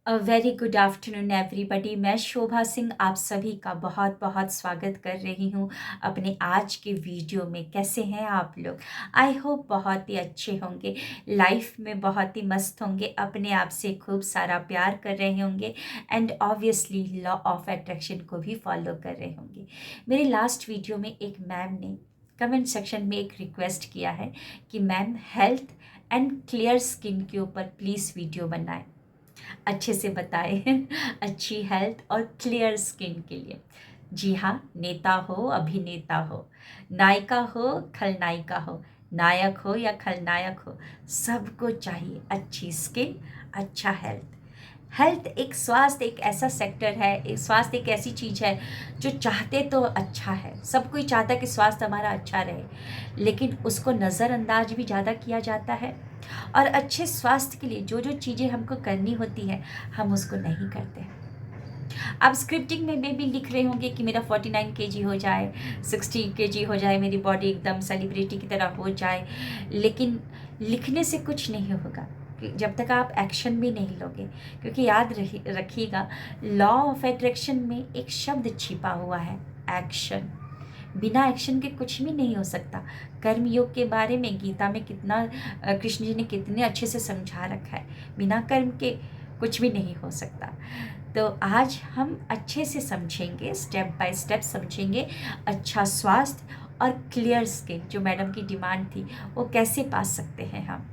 Very good afternoon everybody. मैं शोभा सिंह आप सभी का बहुत बहुत स्वागत कर रही हूँ अपने आज के वीडियो में। कैसे हैं आप लोग? आई होप बहुत ही अच्छे होंगे, लाइफ में बहुत ही मस्त होंगे, अपने आप से खूब सारा प्यार कर रहे होंगे and obviously law of attraction को भी फॉलो कर रहे होंगे। मेरे लास्ट वीडियो में एक मैम ने कमेंट सेक्शन में एक रिक्वेस्ट किया है कि ma'am health and clear skin के ऊपर प्लीज़ वीडियो बनाएं, अच्छे से बताएं अच्छी हेल्थ और क्लियर स्किन के लिए। जी हाँ, नेता हो अभिनेता हो, नायिका हो खलनायिका हो, नायक हो या खलनायक हो, सबको चाहिए अच्छी स्किन, अच्छा हेल्थ। हेल्थ एक स्वास्थ्य एक ऐसा सेक्टर है, एक स्वास्थ्य एक ऐसी चीज़ है जो चाहते तो अच्छा है, सब कोई चाहता है कि स्वास्थ्य हमारा अच्छा रहे, लेकिन उसको नज़रअंदाज भी ज़्यादा किया जाता है। और अच्छे स्वास्थ्य के लिए जो जो चीज़ें हमको करनी होती हैं हम उसको नहीं करते हैं। आप स्क्रिप्टिंग में भी लिख रहे होंगे कि मेरा 49 केजी हो जाए, 60 केजी हो जाए, मेरी बॉडी एकदम सेलिब्रिटी की तरह हो जाए, लेकिन लिखने से कुछ नहीं होगा जब तक आप एक्शन भी नहीं लोगे। क्योंकि याद रखिएगा, लॉ ऑफ अट्रैक्शन में एक शब्द छिपा हुआ है, एक्शन। बिना एक्शन के कुछ भी नहीं हो सकता। कर्म योग के बारे में गीता में कितना कृष्ण जी ने कितने अच्छे से समझा रखा है, बिना कर्म के कुछ भी नहीं हो सकता। तो आज हम अच्छे से समझेंगे, स्टेप बाय स्टेप समझेंगे अच्छा स्वास्थ्य और क्लियर स्किन जो मैडम की डिमांड थी वो कैसे पा सकते हैं हम।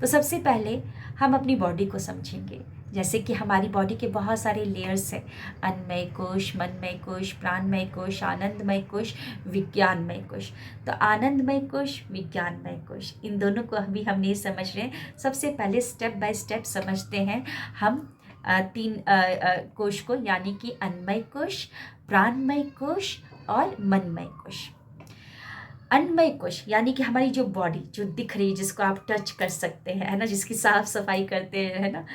तो सबसे पहले हम अपनी बॉडी को समझेंगे। जैसे कि हमारी बॉडी के बहुत सारे लेयर्स हैं, अन्नमय कोश, मनमय कोश, प्राणमय कोश, आनंदमय कोश, विज्ञानमय कोश। तो आनंदमय कोश, विज्ञानमय कोश, इन दोनों को अभी हम नहीं समझ रहे हैं। सबसे पहले स्टेप बाय स्टेप समझते हैं हम तीन कोश को, यानी कि अन्नमय कोश, प्राणमय कोश और मनमय कोश। अन्नमय कोश यानी कि हमारी जो बॉडी जो दिख रही है, जिसको आप टच कर सकते हैं, है ना, जिसकी साफ सफाई करते हैं, है ना।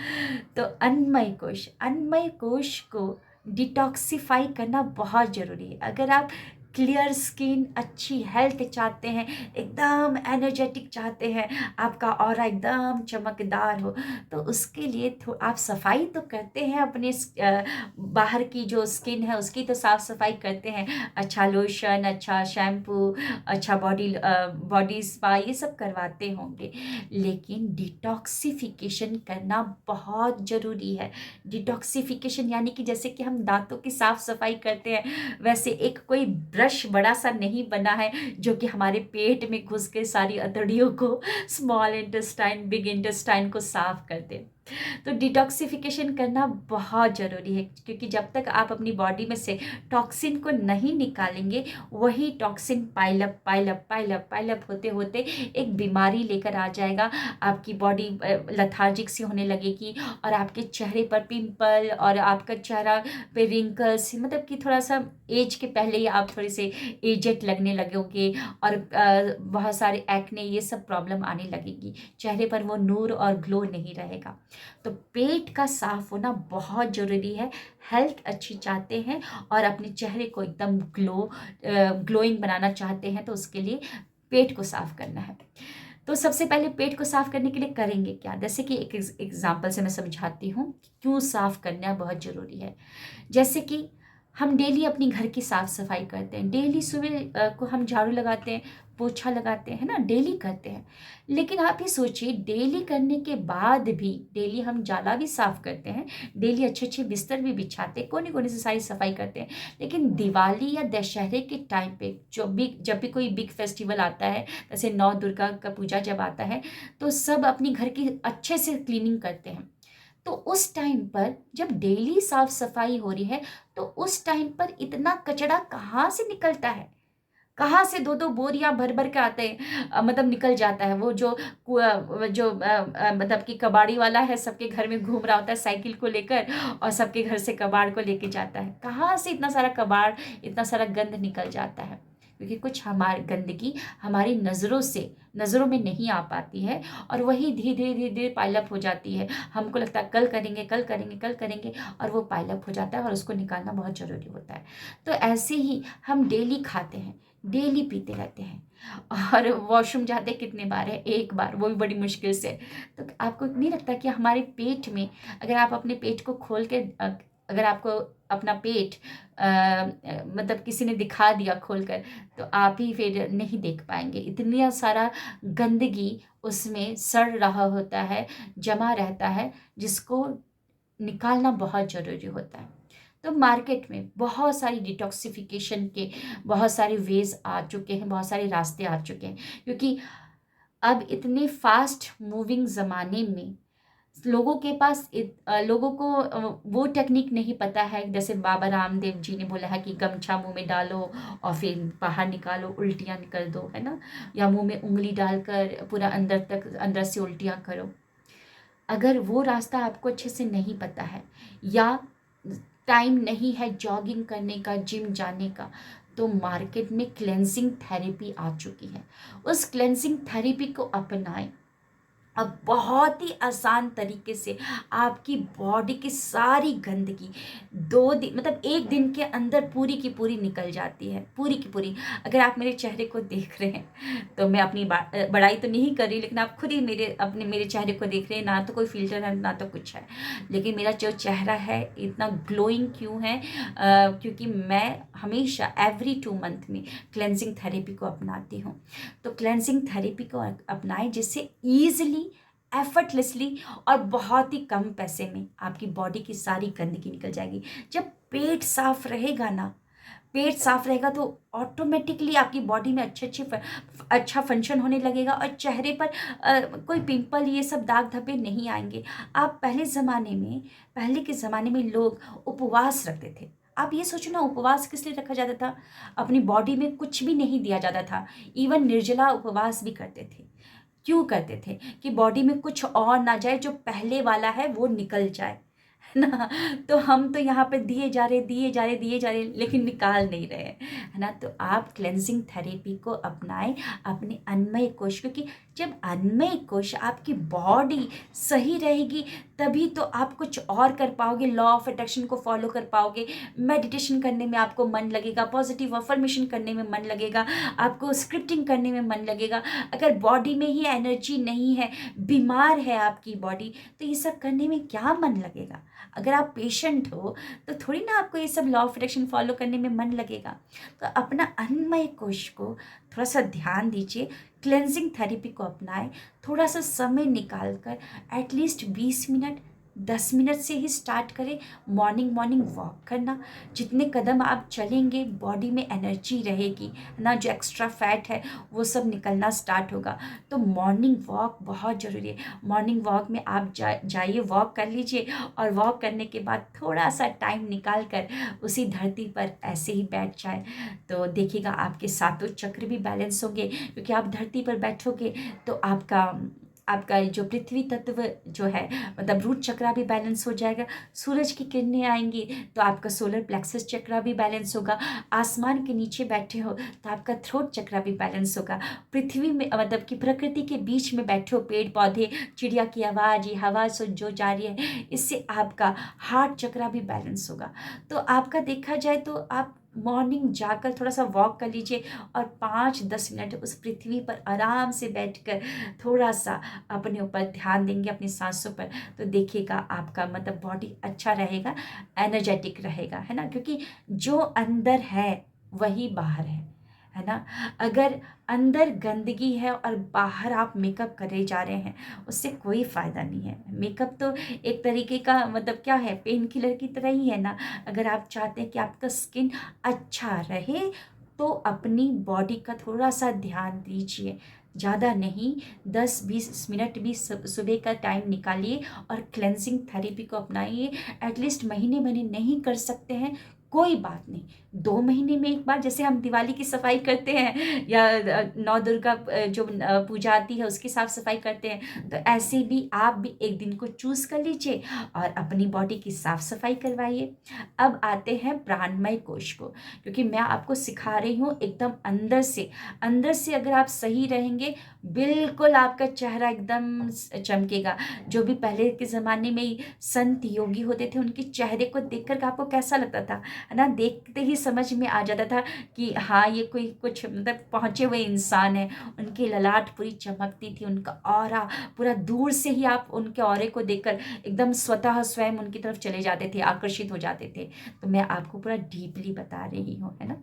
तो अन्नमय कोश को डिटॉक्सिफाई करना बहुत ज़रूरी है। अगर आप क्लियर स्किन, अच्छी हेल्थ चाहते हैं, एकदम एनर्जेटिक चाहते हैं, आपका ऑरा एकदम चमकदार हो, तो उसके लिए आप सफाई तो करते हैं अपने बाहर की जो स्किन है उसकी तो साफ सफाई करते हैं, अच्छा लोशन, अच्छा शैम्पू, अच्छा बॉडी स्पा, ये सब करवाते होंगे, लेकिन डिटॉक्सिफिकेशन करना बहुत ज़रूरी है। डिटॉक्सिफिकेशन यानी कि जैसे कि हम दांतों की साफ सफाई करते हैं, वैसे एक कोई ब्रश बड़ा सा नहीं बना है जो कि हमारे पेट में घुस के सारी अतड़ियों को, स्मॉल इंटेस्टाइन, बिग इंटेस्टाइन को साफ कर दे। तो डिटॉक्सिफिकेशन करना बहुत ज़रूरी है, क्योंकि जब तक आप अपनी बॉडी में से टॉक्सिन को नहीं निकालेंगे, वही toxin pile up pile up pile up pile up होते होते एक बीमारी लेकर आ जाएगा। आपकी बॉडी लथार्जिक सी होने लगेगी और आपके चेहरे पर पिंपल और आपका चेहरा पे रिंकल्स, मतलब कि थोड़ा सा एज के पहले ही आप थोड़े से एजेड लगने लगोगे और बहुत सारे एक्ने, ये सब प्रॉब्लम आने लगेगी, चेहरे पर वो नूर और ग्लो नहीं रहेगा। तो पेट का साफ होना बहुत ज़रूरी है। हेल्थ अच्छी चाहते हैं और अपने चेहरे को एकदम ग्लोइंग बनाना चाहते हैं, तो उसके लिए पेट को साफ करना है। तो सबसे पहले पेट को साफ करने के लिए करेंगे क्या, जैसे कि एक एग्जांपल से मैं समझाती हूँ कि क्यों साफ करना बहुत ज़रूरी है। जैसे कि हम डेली अपनी घर की साफ सफाई करते हैं, डेली सुबह को हम झाड़ू लगाते हैं, पोछा लगाते हैं, है ना, डेली करते हैं। लेकिन आप ही सोचिए, डेली करने के बाद भी, डेली हम जाला भी साफ करते हैं, डेली अच्छे अच्छे बिस्तर भी बिछाते हैं, कोने कोने से सारी सफाई करते हैं, लेकिन दिवाली या दशहरे के टाइम पे जब भी कोई बिग फेस्टिवल आता है, जैसे नौ दुर्गा का पूजा जब आता है, तो सब अपनी घर की अच्छे से क्लीनिंग करते हैं। तो उस टाइम पर जब डेली साफ सफाई हो रही है, तो उस टाइम पर इतना कचरा कहाँ से निकलता है, कहाँ से दो दो बोरियां भर भर के आते हैं, मतलब निकल जाता है। वो जो मतलब कि कबाड़ी वाला है, सबके घर में घूम रहा होता है साइकिल को लेकर और सबके घर से कबाड़ को लेके जाता है, कहाँ से इतना सारा कबाड़, इतना सारा गंद निकल जाता है। क्योंकि कुछ हमारी गंदगी हमारी नज़रों में नहीं आ पाती है, और वही धीरे धीरे धीरे धीरे पाइलअप हो जाती है। हमको लगता है कल करेंगे, कल करेंगे, कल करेंगे, और वो पाइलअप हो जाता है और उसको निकालना बहुत ज़रूरी होता है। तो ऐसे ही हम डेली खाते हैं, डेली पीते रहते हैं, और वॉशरूम जाते कितने बार है? एक बार, वो भी बड़ी मुश्किल से। तो आपको नहीं लगता कि हमारे पेट में, अगर आप अपने पेट को खोल के अगर आपको अपना पेट मतलब किसी ने दिखा दिया खोलकर, तो आप ही फिर नहीं देख पाएंगे। इतना सारा गंदगी उसमें सड़ रहा होता है, जमा रहता है, जिसको निकालना बहुत ज़रूरी होता है। तो मार्केट में बहुत सारी डिटॉक्सिफिकेशन के बहुत सारे वेज आ चुके हैं, बहुत सारे रास्ते आ चुके हैं, क्योंकि अब इतने फास्ट मूविंग ज़माने में लोगों के पास लोगों को वो टेक्निक नहीं पता है। जैसे बाबा रामदेव जी ने बोला है कि गमछा मुंह में डालो और फिर बाहर निकालो, उल्टियाँ कर दो, है ना, या मुंह में उंगली डालकर पूरा अंदर से उल्टियाँ करो। अगर वो रास्ता आपको अच्छे से नहीं पता है, या टाइम नहीं है जॉगिंग करने का, जिम जाने का, तो मार्केट में क्लेंजिंग थेरेपी आ चुकी है। उस क्लेंजिंग थेरेपी को अपनाएं। अब बहुत ही आसान तरीके से आपकी बॉडी की सारी गंदगी 2 दिन, मतलब 1 दिन के अंदर पूरी की पूरी निकल जाती है, पूरी की पूरी। अगर आप मेरे चेहरे को देख रहे हैं, तो मैं अपनी बड़ाई तो नहीं कर रही, लेकिन आप खुद ही मेरे चेहरे को देख रहे हैं, ना तो कोई फिल्टर है, ना तो कुछ है, लेकिन मेरा जो चेहरा है इतना ग्लोइंग क्यों है? क्योंकि मैं हमेशा एवरी 2 मंथ में क्लेंजिंग थेरेपी को अपनाती हूँ। तो क्लेंजिंग थेरेपी को अपनाएं, जिससे ईजिली, एफर्टलेसली और बहुत ही कम पैसे में आपकी बॉडी की सारी गंदगी निकल जाएगी। जब पेट साफ रहेगा ना, पेट साफ रहेगा तो ऑटोमेटिकली आपकी बॉडी में अच्छा फंक्शन होने लगेगा, और चेहरे पर कोई पिंपल, ये सब दाग धब्बे नहीं आएंगे। आप पहले के ज़माने में लोग उपवास रखते थे। आप ये सोचो ना, उपवास किस लिए रखा जाता था? अपनी बॉडी में कुछ भी नहीं दिया जाता था। इवन निर्जला उपवास भी करते थे। क्यों करते थे? कि बॉडी में कुछ और ना जाए, जो पहले वाला है वो निकल जाए, है ना। तो हम तो यहाँ पे दिए जा रहे, लेकिन निकाल नहीं रहे, है ना। तो आप क्लेंजिंग थेरेपी को अपनाएं अपने अन्नमय कोश, क्योंकि जब अन्नमय कोश, आपकी बॉडी सही रहेगी, तभी तो आप कुछ और कर पाओगे, लॉ ऑफ अट्रैक्शन को फॉलो कर पाओगे, मेडिटेशन करने में आपको मन लगेगा, पॉजिटिव अफर्मेशन करने में मन लगेगा, आपको स्क्रिप्टिंग करने में मन लगेगा। अगर बॉडी में ही एनर्जी नहीं है, बीमार है आपकी बॉडी, तो ये सब करने में क्या मन लगेगा? अगर आप पेशेंट हो, तो थोड़ी ना आपको ये सब लॉ ऑफ अट्रैक्शन फॉलो करने में मन लगेगा। तो अपना अन्नमय कोश को थोड़ा सा ध्यान दीजिए, क्लेंजिंग थेरेपी को अपनाएं। थोड़ा सा समय निकाल कर, एटलीस्ट 20 मिनट, 10 मिनट से ही स्टार्ट करें। मॉर्निंग वॉक करना, जितने कदम आप चलेंगे बॉडी में एनर्जी रहेगी ना, जो एक्स्ट्रा फैट है वो सब निकलना स्टार्ट होगा। तो मॉर्निंग वॉक बहुत ज़रूरी है। मॉर्निंग वॉक में आप जाइए, वॉक कर लीजिए, और वॉक करने के बाद थोड़ा सा टाइम निकाल कर उसी धरती पर ऐसे ही बैठ जाए, तो देखिएगा आपके सातों चक्र भी बैलेंस होंगे। क्योंकि आप धरती पर बैठोगे तो आपका जो पृथ्वी तत्व जो है, मतलब रूट चक्रा भी बैलेंस हो जाएगा। सूरज की किरणें आएंगी तो आपका सोलर प्लेक्सस चक्रा भी बैलेंस होगा। आसमान के नीचे बैठे हो तो आपका थ्रोट चक्रा भी बैलेंस होगा। पृथ्वी में, मतलब कि प्रकृति के बीच में बैठे हो, पेड़ पौधे, चिड़िया की आवाज़, ये हवा जो जा रही है, इससे आपका हार्ट चक्रा भी बैलेंस होगा। तो आपका देखा जाए तो आप मॉर्निंग जाकर थोड़ा सा वॉक कर लीजिए, और 5-10 मिनट उस पृथ्वी पर आराम से बैठकर थोड़ा सा अपने ऊपर ध्यान देंगे, अपनी सांसों पर, तो देखिएगा आपका मतलब बॉडी अच्छा रहेगा, एनर्जेटिक रहेगा, है ना। क्योंकि जो अंदर है वही बाहर है ना। अगर अंदर गंदगी है और बाहर आप मेकअप करे जा रहे हैं, उससे कोई फ़ायदा नहीं है। मेकअप तो एक तरीके का, मतलब क्या है, पेन किलर की तरह ही है ना। अगर आप चाहते हैं कि आपका स्किन अच्छा रहे, तो अपनी बॉडी का थोड़ा सा ध्यान दीजिए, ज़्यादा नहीं, 10-20 मिनट भी सुबह का टाइम निकालिए और क्लेंजिंग थेरेपी को अपनाइए। एटलीस्ट महीने नहीं कर सकते हैं, कोई बात नहीं, 2 महीने में एक बार, जैसे हम दिवाली की सफाई करते हैं या नौ दुर्गा जो पूजा आती है उसकी साफ सफाई करते हैं, तो ऐसे भी आप भी एक दिन को चूज कर लीजिए और अपनी बॉडी की साफ सफाई करवाइए। अब आते हैं प्राणमय कोश को, क्योंकि मैं आपको सिखा रही हूँ एकदम अंदर से अगर आप सही रहेंगे, बिल्कुल आपका चेहरा एकदम चमकेगा। जो भी पहले के ज़माने में संत योगी होते थे, उनके चेहरे को देखकर आपको कैसा लगता था, है ना? देखते ही समझ में आ जाता था कि हाँ, ये कोई कुछ मतलब पहुँचे हुए इंसान है। उनकी ललाट पूरी चमकती थी, उनका ऑरा पूरा, दूर से ही आप उनके ऑरे को देखकर एकदम स्वतः स्वयं उनकी तरफ चले जाते थे, आकर्षित हो जाते थे। तो मैं आपको पूरा डीपली बता रही हूँ, है ना?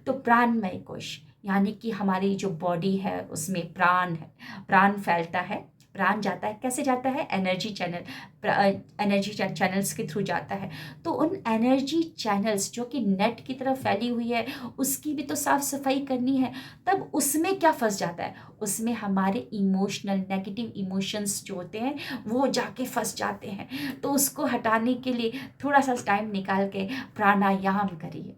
तो प्राणमय कोश यानी कि हमारी जो बॉडी है उसमें प्राण है, प्राण फैलता है। प्राण जाता है, कैसे जाता है? एनर्जी चैनल्स के थ्रू जाता है। तो उन एनर्जी चैनल्स जो कि नेट की तरफ फैली हुई है, उसकी भी तो साफ सफाई करनी है। तब उसमें क्या फंस जाता है? उसमें हमारे इमोशनल नेगेटिव इमोशंस जो होते हैं वो जाके फंस जाते हैं। तो उसको हटाने के लिए थोड़ा सा टाइम निकाल के प्राणायाम करिए।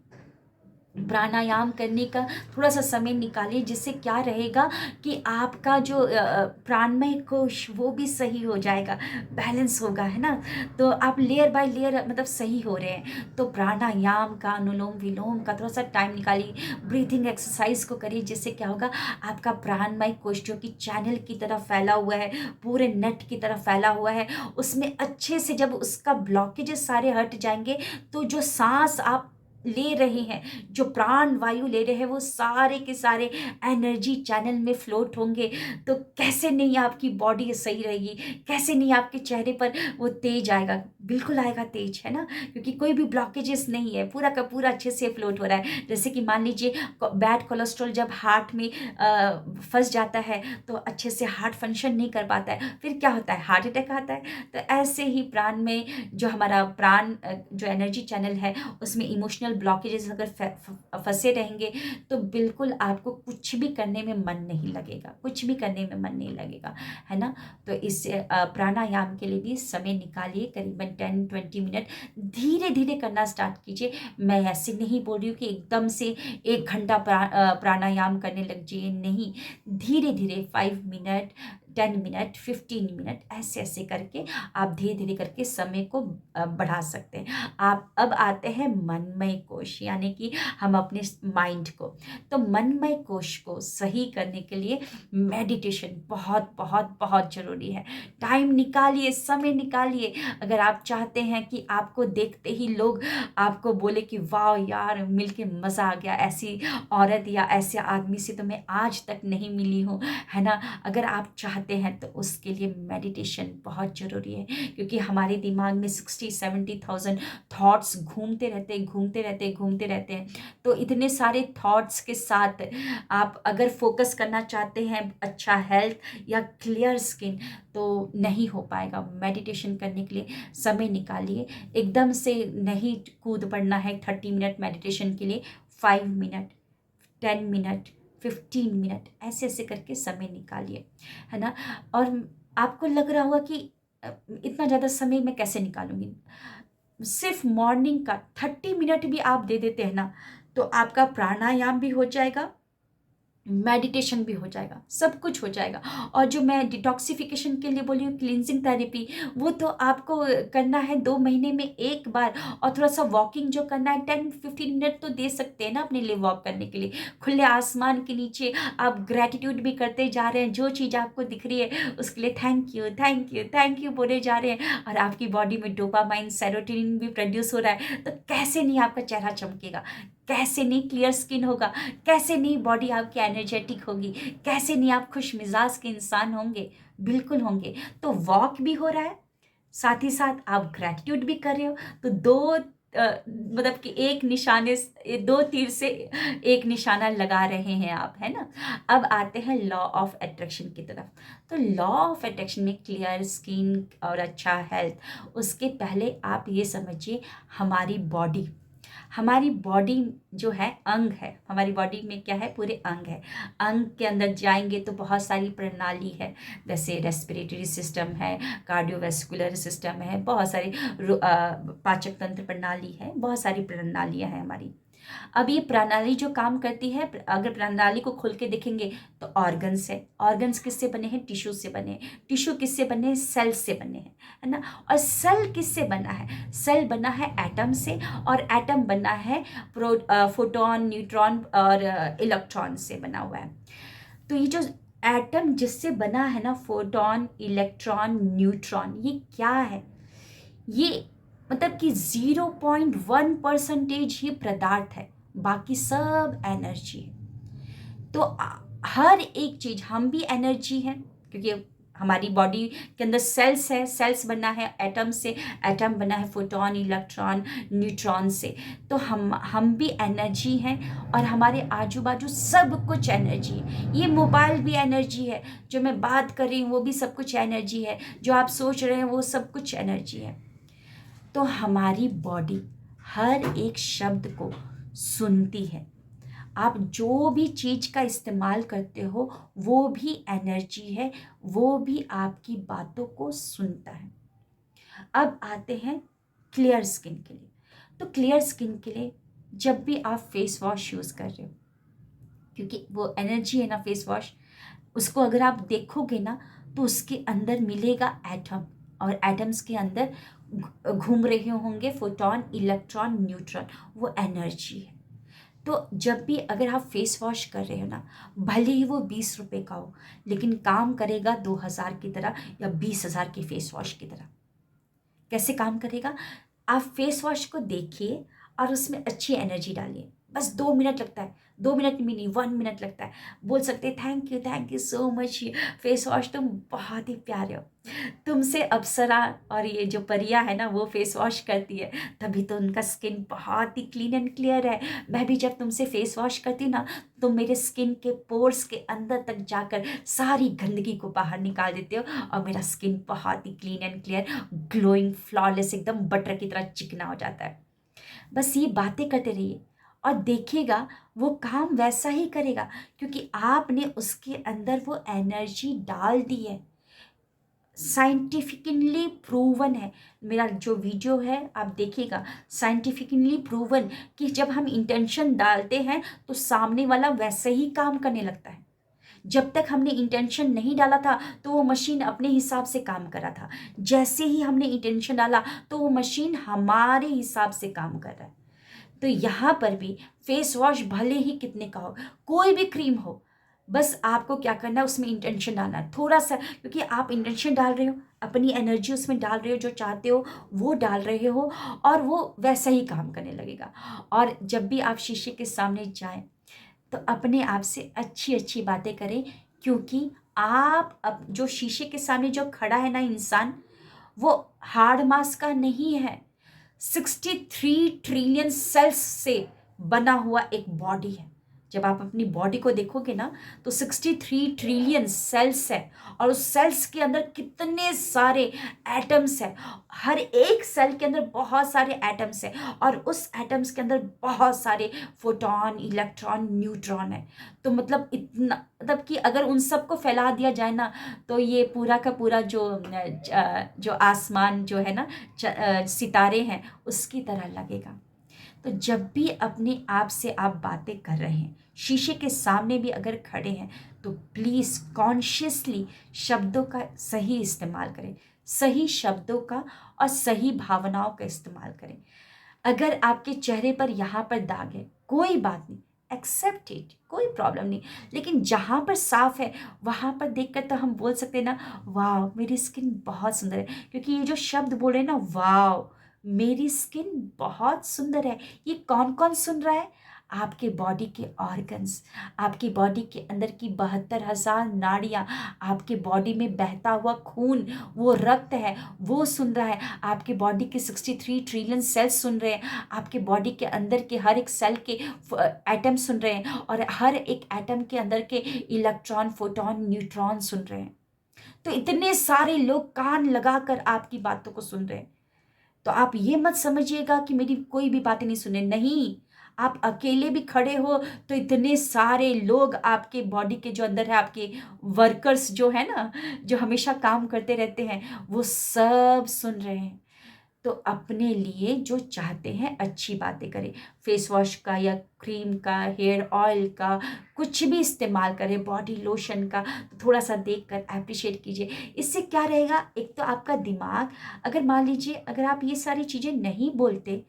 प्राणायाम करने का थोड़ा सा समय निकालिए, जिससे क्या रहेगा कि आपका जो प्राणमय कोश वो भी सही हो जाएगा, बैलेंस होगा, है ना? तो आप लेयर बाय लेयर मतलब सही हो रहे हैं। तो प्राणायाम का, अनुलोम विलोम का थोड़ा सा टाइम निकालिए, ब्रीथिंग एक्सरसाइज को करिए, जिससे क्या होगा, आपका प्राणमय कोश जो कि चैनल की तरफ फैला हुआ है, पूरे नेट की तरफ फैला हुआ है, उसमें अच्छे से जब उसका ब्लॉकेजेस सारे हट जाएंगे, तो जो सांस आप ले रहे हैं, जो प्राण वायु ले रहे हैं, वो सारे के सारे एनर्जी चैनल में फ्लोट होंगे। तो कैसे नहीं आपकी बॉडी सही रहेगी, कैसे नहीं आपके चेहरे पर वो तेज आएगा, बिल्कुल आएगा तेज, है ना? क्योंकि कोई भी ब्लॉकेजेस नहीं है, पूरा का पूरा अच्छे से फ्लोट हो रहा है। जैसे कि मान लीजिए बैड कोलेस्ट्रॉल जब हार्ट में फंस जाता है, तो अच्छे से हार्ट फंक्शन नहीं कर पाता है, फिर क्या होता है? हार्ट अटैक आता है। तो ऐसे ही प्राण में जो हमारा प्राण जो एनर्जी चैनल है, उसमें इमोशनल ब्लॉकेजेस अगर फंसे रहेंगे, तो बिल्कुल आपको कुछ भी करने में मन नहीं लगेगा, कुछ भी करने में मन नहीं लगेगा, है ना? तो इस प्राणायाम के लिए भी समय निकालिए, करीबन 10-20 मिनट धीरे धीरे करना स्टार्ट कीजिए। मैं ऐसे नहीं बोल रही हूँ कि एकदम से 1 घंटा प्राणायाम करने लग जाइए, नहीं, धीरे धीरे 5 मिनट, 10 मिनट, 15 मिनट, ऐसे ऐसे करके आप धीरे धीरे करके समय को बढ़ा सकते हैं। आप अब आते हैं मनमय कोश, यानी कि हम अपने माइंड को। तो मनमय कोश को सही करने के लिए मेडिटेशन बहुत बहुत बहुत ज़रूरी है। टाइम निकालिए, समय निकालिए। अगर आप चाहते हैं कि आपको देखते ही लोग आपको बोले कि वाह यार, मिलके मज़ा आ गया, ऐसी औरत या ऐसे आदमी से तो मैं आज तक नहीं मिली हूँ, है ना? अगर आप चाहते हैं तो उसके लिए मेडिटेशन बहुत ज़रूरी है, क्योंकि हमारे दिमाग में 60-70,000 थॉट्स घूमते रहते हैं। तो इतने सारे थॉट्स के साथ आप अगर फोकस करना चाहते हैं अच्छा हेल्थ या क्लियर स्किन, तो नहीं हो पाएगा। मेडिटेशन करने के लिए समय निकालिए, एकदम से नहीं कूद पड़ना है 30 मिनट मेडिटेशन के लिए। 5 मिनट, 10 मिनट, 15 मिनट, ऐसे ऐसे करके समय निकालिए, है ना? और आपको लग रहा होगा कि इतना ज़्यादा समय मैं कैसे निकालूंगी? सिर्फ मॉर्निंग का 30 मिनट भी आप दे देते हैं ना, तो आपका प्राणायाम भी हो जाएगा, मेडिटेशन भी हो जाएगा, सब कुछ हो जाएगा। और जो मैं डिटॉक्सिफिकेशन के लिए बोली हूँ, क्लींजिंग थेरेपी, वो तो आपको करना है 2 महीने में एक बार। और थोड़ा सा वॉकिंग जो करना है, 10-15 मिनट तो दे सकते हैं ना अपने लिए वॉक करने के लिए, खुले आसमान के नीचे। आप ग्रेटिट्यूड भी करते जा रहे हैं, जो चीज़ आपको दिख रही है उसके लिए thank you thank you thank you बोले जा रहे हैं, और आपकी बॉडी में डोपामाइन, सेरोटोनिन भी प्रोड्यूस हो रहा है। तो कैसे नहीं आपका चेहरा चमकेगा, कैसे नहीं क्लियर स्किन होगा, कैसे नहीं बॉडी आपकी एनर्जेटिक होगी, कैसे नहीं आप खुश मिजाज के इंसान होंगे? बिल्कुल होंगे। तो वॉक भी हो रहा है, साथ ही साथ आप ग्रेटिट्यूड भी कर रहे हो। तो मतलब कि एक निशाने दो तीर से एक निशाना लगा रहे हैं आप, है ना? अब आते हैं लॉ ऑफ अट्रैक्शन की तरफ। तो लॉ ऑफ अट्रैक्शन में क्लियर स्किन और अच्छा हेल्थ, उसके पहले आप ये समझिए, हमारी बॉडी हमारी बॉडी जो है अंग है, हमारी बॉडी में क्या है, पूरे अंग है। अंग के अंदर जाएंगे तो बहुत सारी प्रणाली है, जैसे रेस्पिरेटरी सिस्टम है, कार्डियोवैस्कुलर सिस्टम है, बहुत सारी पाचक तंत्र प्रणाली है, बहुत सारी प्रणालियाँ हैं हमारी। अब ये प्रणाली जो काम करती है, अगर प्रणाली को खोल के देखेंगे तो ऑर्गन्स है। ऑर्गन्स किससे बने हैं, टिश्यू से बने हैं। टिश्यू किससे बने हैं, सेल से बने हैं, है ना। और सेल किससे बना है, सेल बना है एटम से, और एटम बना है फोटोन, न्यूट्रॉन और इलेक्ट्रॉन से बना हुआ है। तो ये जो एटम जिससे बना है ना, फोटोन, इलेक्ट्रॉन, न्यूट्रॉन, ये क्या है, ये मतलब कि 0.1% ही पदार्थ है, बाकी सब एनर्जी है। तो हर एक चीज, हम भी एनर्जी है, क्योंकि हमारी बॉडी के अंदर सेल्स है, सेल्स बना है एटम से, एटम बना है फोटोन, इलेक्ट्रॉन, न्यूट्रॉन से। तो हम भी एनर्जी हैं, और हमारे आजू बाजू सब कुछ एनर्जी है। ये मोबाइल भी एनर्जी है, जो मैं बात कर रही हूँ वो भी सब कुछ एनर्जी है, जो आप सोच रहे हैं वो सब कुछ एनर्जी है। तो हमारी बॉडी हर एक शब्द को सुनती है। आप जो भी चीज का इस्तेमाल करते हो वो भी एनर्जी है, वो भी आपकी बातों को सुनता है। अब आते हैं क्लियर स्किन के लिए। तो क्लियर स्किन के लिए जब भी आप फेस वॉश यूज कर रहे हो, क्योंकि वो एनर्जी है ना फेस वॉश, उसको अगर आप देखोगे ना तो उसके अंदर मिलेगा एटम, और एटम्स के अंदर घूम रहे होंगे फोटोन, इलेक्ट्रॉन, न्यूट्रॉन, वो एनर्जी है। तो जब भी अगर आप फेस वॉश कर रहे हो ना, भले ही वो 20 रुपए का हो, लेकिन काम करेगा 2000 की तरह या 20,000 की फेस वॉश की तरह। कैसे काम करेगा, आप फेस वॉश को देखिए और उसमें अच्छी एनर्जी डालिए। बस 2 मिनट लगता है, 2 मिनट भी नहीं, 1 मिनट लगता है। बोल सकते हैं thank you so much face wash, तुम बहुत ही प्यारे हो। तुमसे अप्सरा और ये जो परियां है ना वो फेस वॉश करती है, तभी तो उनका स्किन बहुत ही क्लीन एंड क्लियर है। मैं भी जब तुमसे फेस वॉश करती ना, तो मेरे स्किन के पोर्स के अंदर तक जाकर सारी गंदगी को बाहर निकाल देते हो, और मेरा स्किन बहुत ही clean and clear, glowing, flawless, एकदम बटर की तरह चिकना हो जाता है। बस ये बातें करते रहिए और देखिएगा वो काम वैसा ही करेगा, क्योंकि आपने उसके अंदर वो एनर्जी डाल दी है। साइंटिफिकली प्रूवन है, मेरा जो वीडियो है आप देखिएगा, साइंटिफिकली प्रूवन कि जब हम इंटेंशन डालते हैं तो सामने वाला वैसे ही काम करने लगता है। जब तक हमने इंटेंशन नहीं डाला था तो वो मशीन अपने हिसाब से काम कर रहा था, जैसे ही हमने इंटेंशन डाला तो वो मशीन हमारे हिसाब से काम कर रहा है। तो यहाँ पर भी फेस वॉश भले ही कितने का हो, कोई भी क्रीम हो, बस आपको क्या करना है, उसमें इंटेंशन डालना है थोड़ा सा, क्योंकि आप इंटेंशन डाल रहे हो, अपनी एनर्जी उसमें डाल रहे हो, जो चाहते हो वो डाल रहे हो, और वो वैसा ही काम करने लगेगा। और जब भी आप शीशे के सामने जाएं तो अपने आप से अच्छी अच्छी बातें करें, क्योंकि आप अब जो शीशे के सामने जो खड़ा है ना इंसान, वो हार्ड मास का नहीं है, 63 ट्रिलियन सेल्स से बना हुआ एक बॉडी है। जब आप अपनी बॉडी को देखोगे ना तो 63 ट्रिलियन सेल्स है, और उस सेल्स के अंदर कितने सारे एटम्स है। हर एक सेल के अंदर बहुत सारे एटम्स है, और उस एटम्स के अंदर बहुत सारे फोटोन, इलेक्ट्रॉन, न्यूट्रॉन है। तो मतलब इतना, मतलब कि अगर उन सबको फैला दिया जाए ना, तो ये पूरा का पूरा जो आसमान जो है ना, सितारे हैं, उसकी तरह लगेगा। तो जब भी अपने आप से आप बातें कर रहे हैं, शीशे के सामने भी अगर खड़े हैं, तो प्लीज़ कॉन्शियसली शब्दों का सही इस्तेमाल करें, सही शब्दों का और सही भावनाओं का इस्तेमाल करें। अगर आपके चेहरे पर यहाँ पर दाग है, कोई बात नहीं, एक्सेप्ट इट, कोई प्रॉब्लम नहीं। लेकिन जहाँ पर साफ है वहाँ पर देखकर तो हम बोल सकते हैं ना, वाह मेरी स्किन बहुत सुंदर है। क्योंकि ये जो शब्द बोल रहे हैं ना, वाह मेरी स्किन बहुत सुंदर है, ये कौन कौन सुन रहा है, आपके बॉडी के ऑर्गन्स, आपकी बॉडी के अंदर की 72,000 नाड़ियाँ, आपके बॉडी में बहता हुआ खून, वो रक्त है, वो सुन रहा है। आपके बॉडी के 63 ट्रिलियन सेल्स सुन रहे हैं, आपके बॉडी के अंदर के हर एक सेल के एटम सुन रहे हैं, और हर एक एटम के अंदर के इलेक्ट्रॉन, फोटोन, न्यूट्रॉन सुन रहे हैं। तो इतने सारे लोग कान लगाकर आपकी बातों को सुन रहे हैं। तो आप ये मत समझिएगा कि मेरी कोई भी बातें नहीं सुने, नहीं। आप अकेले भी खड़े हो तो इतने सारे लोग आपके बॉडी के जो अंदर है, आपके वर्कर्स जो है ना, जो हमेशा काम करते रहते हैं, वो सब सुन रहे हैं। तो अपने लिए जो चाहते हैं अच्छी बातें करें, फेस वॉश का या क्रीम का, हेयर ऑयल का, कुछ भी इस्तेमाल करें, बॉडी लोशन का, तो थोड़ा सा देख कर अप्रिशिएट कीजिए। इससे क्या रहेगा, एक तो आपका दिमाग, अगर मान लीजिए अगर आप ये सारी चीज़ें नहीं बोलते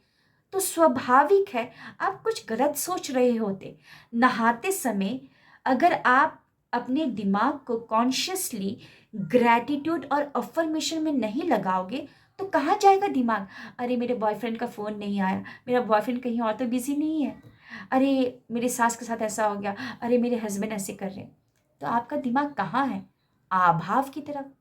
तो स्वाभाविक है आप कुछ गलत सोच रहे होते। नहाते समय अगर आप अपने दिमाग को कॉन्शियसली ग्रैटिट्यूड और अफर्मेशन में नहीं लगाओगे तो कहाँ जाएगा दिमाग? अरे मेरे बॉयफ्रेंड का फ़ोन नहीं आया, मेरा बॉयफ्रेंड कहीं और तो बिज़ी नहीं है, अरे मेरी सास के साथ ऐसा हो गया, अरे मेरे हस्बैंड ऐसे कर रहे हैं। तो आपका दिमाग कहाँ है? अभाव की तरफ।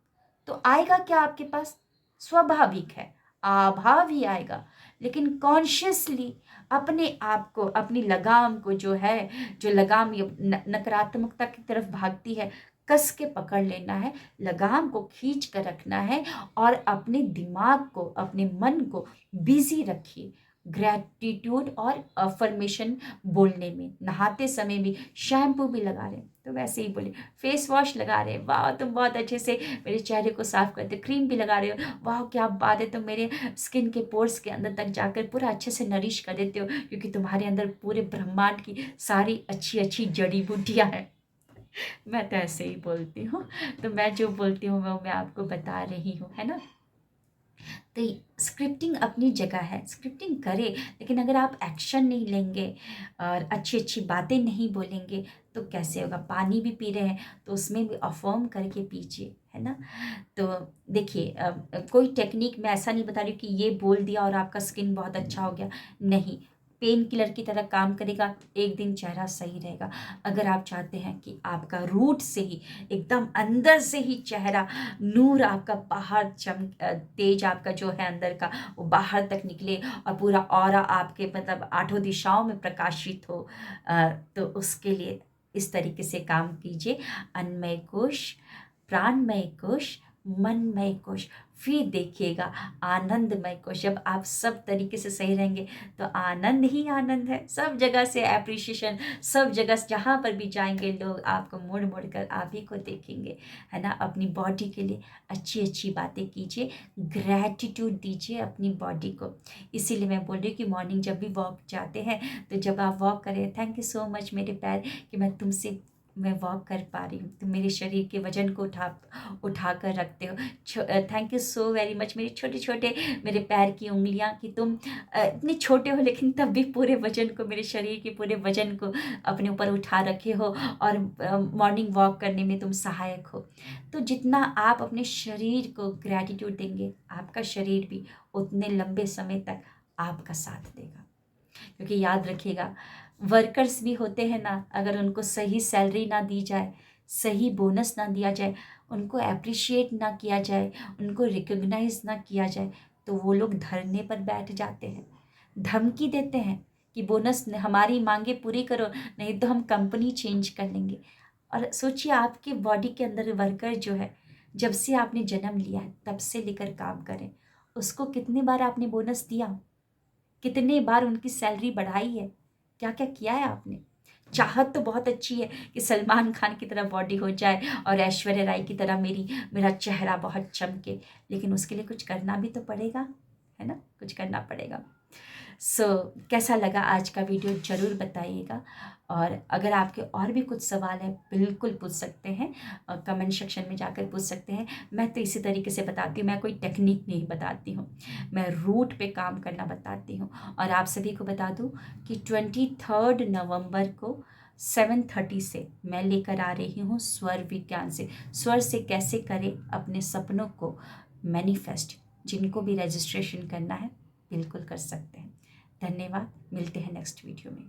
तो आएगा क्या आपके पास? स्वाभाविक है, अभाव ही आएगा। लेकिन कॉन्शियसली अपने आप को, अपनी लगाम को जो है, जो लगाम ये नकारात्मकता की तरफ भागती है, कस के पकड़ लेना है, लगाम को खींच कर रखना है और अपने दिमाग को, अपने मन को बिजी रखिए ग्रैटिट्यूड और अफर्मेशन बोलने में। नहाते समय भी शैम्पू भी लगा रहे हैं तो वैसे ही बोले, फेस वॉश लगा रहे हैं, वाह तुम बहुत अच्छे से मेरे चेहरे को साफ करते हो, क्रीम भी लगा रहे हो, वाह क्या बात है, तुम मेरे स्किन के पोर्स के अंदर तक जाकर पूरा अच्छे से नरिश कर देते हो, क्योंकि तुम्हारे अंदर पूरे ब्रह्मांड की सारी अच्छी अच्छी जड़ी बूटियाँ हैं। मैं तो ऐसे ही बोलती हूँ। तो मैं जो बोलती हूँ वो मैं आपको बता रही हूँ, है ना? तो स्क्रिप्टिंग अपनी जगह है, स्क्रिप्टिंग करें, लेकिन अगर आप एक्शन नहीं लेंगे और अच्छी अच्छी बातें नहीं बोलेंगे तो कैसे होगा? पानी भी पी रहे हैं तो उसमें भी अफर्म करके पीजिए, है ना? तो देखिए, कोई टेक्निक मैं ऐसा नहीं बता रही हूँ कि ये बोल दिया और आपका स्किन बहुत अच्छा हो गया, नहीं। पेन किलर की तरह काम करेगा, एक दिन चेहरा सही रहेगा। अगर आप चाहते हैं कि आपका रूट से ही, एकदम अंदर से ही चेहरा, नूर आपका बाहर तेज आपका जो है अंदर का वो बाहर तक निकले और पूरा ऑरा आपके मतलब आठों दिशाओं में प्रकाशित हो, तो उसके लिए इस तरीके से काम कीजिए। अन्नमय कोश, प्राणमय कोश, मनमय कोश, फिर देखिएगा आनंदमय कोश। जब आप सब तरीके से सही रहेंगे तो आनंद ही आनंद है, सब जगह से एप्रिशिएशन, सब जगह से जहाँ पर भी जाएंगे लोग आपको मुड़ मुड़ कर आप ही को देखेंगे, है ना? अपनी बॉडी के लिए अच्छी अच्छी बातें कीजिए, ग्रैटिट्यूड दीजिए अपनी बॉडी को। इसीलिए मैं बोल रही हूँ कि मॉर्निंग जब भी वॉक जाते हैं तो जब आप वॉक करें, थैंक यू सो मच मेरे पैर कि मैं वॉक कर पा रही हूँ, तुम मेरे शरीर के वजन को उठा कर रखते हो। Thank you so very much मेरे छोटे छोटे, मेरे पैर की उंगलियाँ, कि तुम इतने छोटे हो लेकिन तब भी पूरे वजन को, मेरे शरीर के पूरे वजन को अपने ऊपर उठा रखे हो और मॉर्निंग वॉक करने में तुम सहायक हो। तो जितना आप अपने शरीर को ग्रैटिट्यूड देंगे, आपका शरीर भी उतने लंबे समय तक आपका साथ देगा। क्योंकि याद रखिएगा, वर्कर्स भी होते हैं ना, अगर उनको सही सैलरी ना दी जाए, सही बोनस ना दिया जाए, उनको एप्रिशिएट ना किया जाए, उनको रिकॉग्नाइज ना किया जाए, तो वो लोग धरने पर बैठ जाते हैं, धमकी देते हैं कि बोनस हमारी मांगे पूरी करो, नहीं तो हम कंपनी चेंज कर लेंगे। और सोचिए आपके बॉडी के अंदर वर्कर जो है, जब से आपने जन्म लिया है तब से लेकर काम करें, उसको कितनी बार आपने बोनस दिया, कितने बार उनकी सैलरी बढ़ाई है, क्या क्या किया है आपने? चाहत तो बहुत अच्छी है कि सलमान खान की तरह बॉडी हो जाए और ऐश्वर्या राय की तरह मेरा चेहरा बहुत चमके, लेकिन उसके लिए कुछ करना भी तो पड़ेगा, है ना? कुछ करना पड़ेगा। सो कैसा लगा आज का वीडियो ज़रूर बताइएगा, और अगर आपके और भी कुछ सवाल है बिल्कुल पूछ सकते हैं, कमेंट सेक्शन में जाकर पूछ सकते हैं। मैं तो इसी तरीके से बताती हूँ, मैं कोई टेक्निक नहीं बताती हूँ, मैं रूट पे काम करना बताती हूँ। और आप सभी को बता दूँ कि 23 नवंबर को 7:30 से मैं लेकर आ रही हूँ स्वर विज्ञान से, स्वर से कैसे करें अपने सपनों को मैनिफेस्ट। जिनको भी रजिस्ट्रेशन करना है बिल्कुल कर सकते हैं। धन्यवाद, मिलते हैं नेक्स्ट वीडियो में।